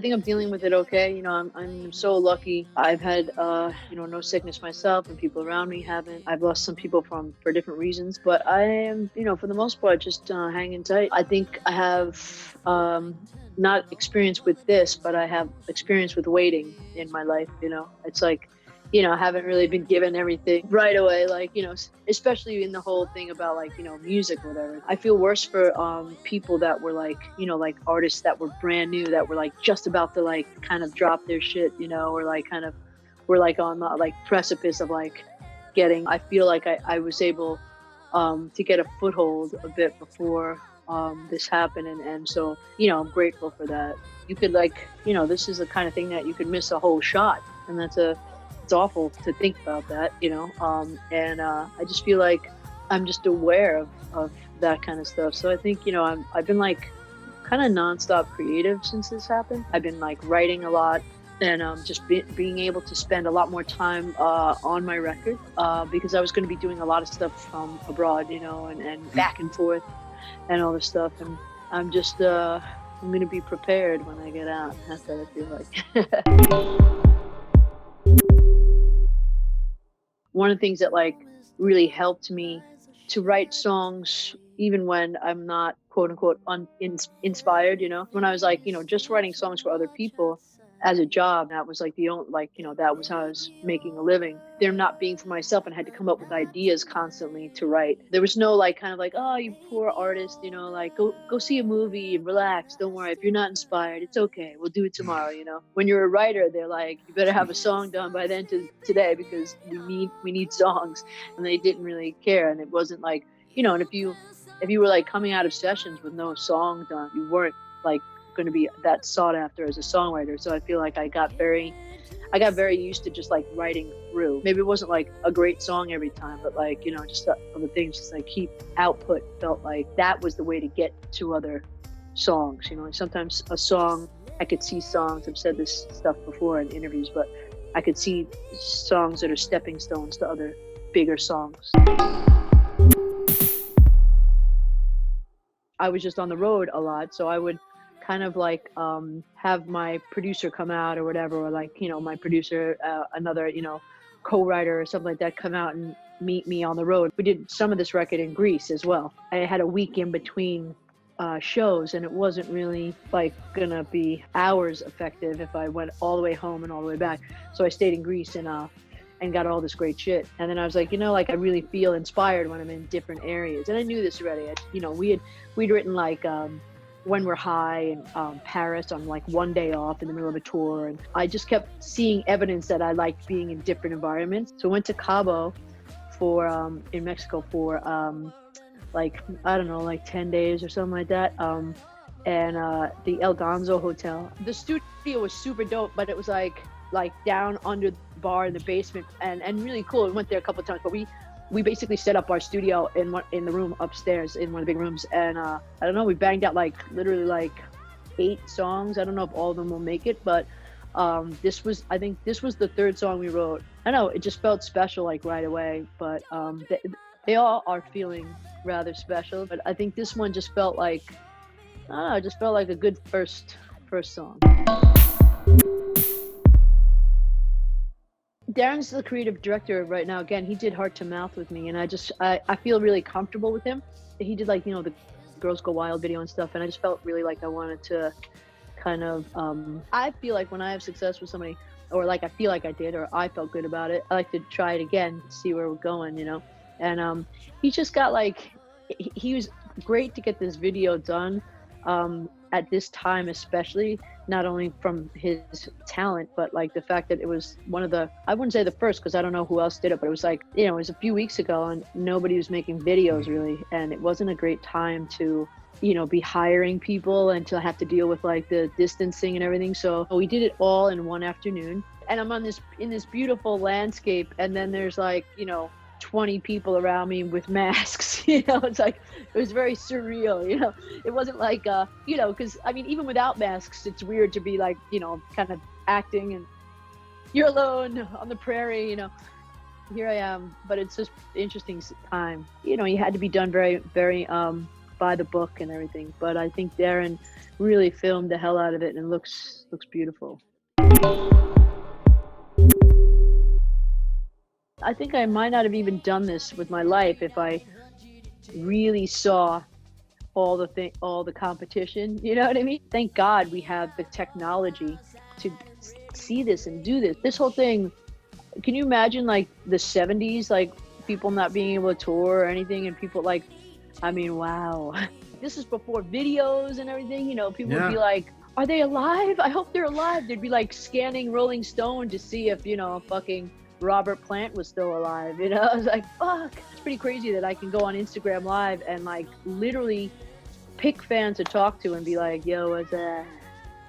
think I'm dealing with it okay. You know, I'm so lucky. I've had no sickness myself, and people around me haven't. I've lost some people for different reasons, but I am, for the most part, just hanging tight. I think I have not experience with this, but I have experience with waiting in my life. It's like, I haven't really been given everything right away, like, especially in the whole thing about like, music or whatever. I feel worse for people that were like, like artists that were brand new, that were like just about to like kind of drop their shit, or like kind of were like on the like precipice of like getting. I feel like I was able to get a foothold a bit before this happened, and so, I'm grateful for that. You could like, this is the kind of thing that you could miss a whole shot, and it's awful to think about that, and I just feel like I'm just aware of that kind of stuff. So I think, I've been like kind of nonstop creative since this happened. I've been like writing a lot, and just being able to spend a lot more time on my record because I was going to be doing a lot of stuff from abroad, and back and forth and all this stuff. And I'm just, I'm going to be prepared when I get out. That's what I feel like. One of the things that like really helped me to write songs, even when I'm not quote unquote inspired, when I was like, just writing songs for other people as a job, that was like the only, like, that was how I was making a living. They're not being for myself, and I had to come up with ideas constantly to write. There was no like kind of like, oh, you poor artist, like go see a movie and relax. Don't worry, if you're not inspired, it's okay. We'll do it tomorrow. When you're a writer, they're like, you better have a song done by then today because we need songs, and they didn't really care. And it wasn't like, and if you were like coming out of sessions with no song done, you weren't like going to be that sought after as a songwriter. So I feel like I got very used to just like writing through. Maybe it wasn't like a great song every time, but like, just other things, just like keep output felt like that was the way to get to other songs. Sometimes a song, I could see songs, I've said this stuff before in interviews, but I could see songs that are stepping stones to other bigger songs. I was just on the road a lot, so I would kind of like have my producer come out or whatever, or like, my producer, another, co-writer or something like that, come out and meet me on the road. We did some of this record in Greece as well. I had a week in between shows, and it wasn't really like gonna be hours effective if I went all the way home and all the way back. So I stayed in Greece and got all this great shit. And then I was like, like I really feel inspired when I'm in different areas. And I knew this already. We'd written like When We're High in Paris on like one day off in the middle of a tour. And I just kept seeing evidence that I liked being in different environments. So I went to Cabo in Mexico for like, I don't know, like 10 days or something like that. And the El Gonzo Hotel. The studio was super dope, but it was like down under the bar in the basement, and really cool. We went there a couple of times, but we basically set up our studio in the room upstairs in one of the big rooms, and I don't know, we banged out like literally like 8 songs. I don't know if all of them will make it, but I think this was the 3rd song we wrote. I know it just felt special like right away, but they all are feeling rather special, but I think this one just felt like, I don't know, it just felt like a good first song. Darren's the creative director right now. Again, he did Heart to Mouth with me, and I feel really comfortable with him. He did like, the Girls Go Wild video and stuff, and I just felt really like I wanted to kind of, I feel like when I have success with somebody, or like I feel like I did, or I felt good about it, I like to try it again, see where we're going, And he just got like, he was great to get this video done at this time, especially, not only from his talent, but like the fact that it was one of the, I wouldn't say the first, because I don't know who else did it, but it was like, it was a few weeks ago and nobody was making videos really, and it wasn't a great time to be hiring people and to have to deal with like the distancing and everything. So we did it all in one afternoon, and I'm in this beautiful landscape, and then there's like 20 people around me with masks. It's like, it was very surreal. It wasn't like because I mean, even without masks, it's weird to be like, kind of acting, and you're alone on the prairie. Here I am, but it's just an interesting time. You had to be done very, very buy the book and everything. But I think Darren really filmed the hell out of it, and it looks beautiful. I think I might not have even done this with my life if I really saw all the competition. You know what I mean? Thank God we have the technology to see this and do this. This whole thing. Can you imagine like the 70s, like people not being able to tour or anything, and people like, I mean, wow. This is before videos and everything. You know, people would be like, "Are they alive? I hope they're alive." They'd be like scanning Rolling Stone to see if, you know, fucking Robert Plant was still alive. You know, I was like, fuck. It's pretty crazy that I can go on Instagram Live and like literally pick fans to talk to and be like, "Yo, what's that?"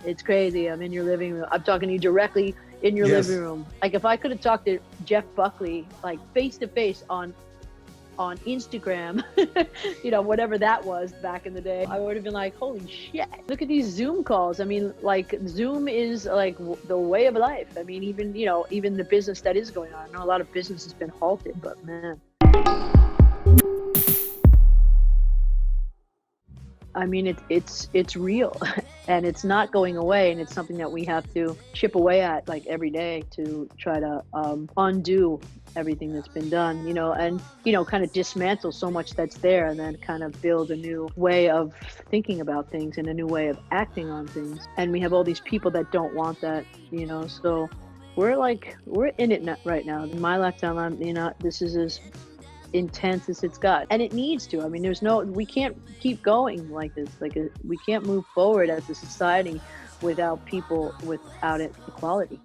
It's crazy. I'm in your living room. I'm talking to you directly in your living room. Like if I could have talked to Jeff Buckley like face to face on Instagram, you know, whatever that was back in the day, I would have been like, holy shit, look at these Zoom calls. I mean, like Zoom is like the way of life. I mean, even, you know, even the business that is going on. I know a lot of business has been halted, but man. I mean, it's real, and it's not going away, and it's something that we have to chip away at like every day to try to undo everything that's been done, you know, and, you know, kind of dismantle so much that's there, and then kind of build a new way of thinking about things and a new way of acting on things. And we have all these people that don't want that, you know, so we're in it right now. In my lifetime, you know, this is as intense as it's got, and it needs to. I mean, we can't keep going like this. Like we can't move forward as a society without equality.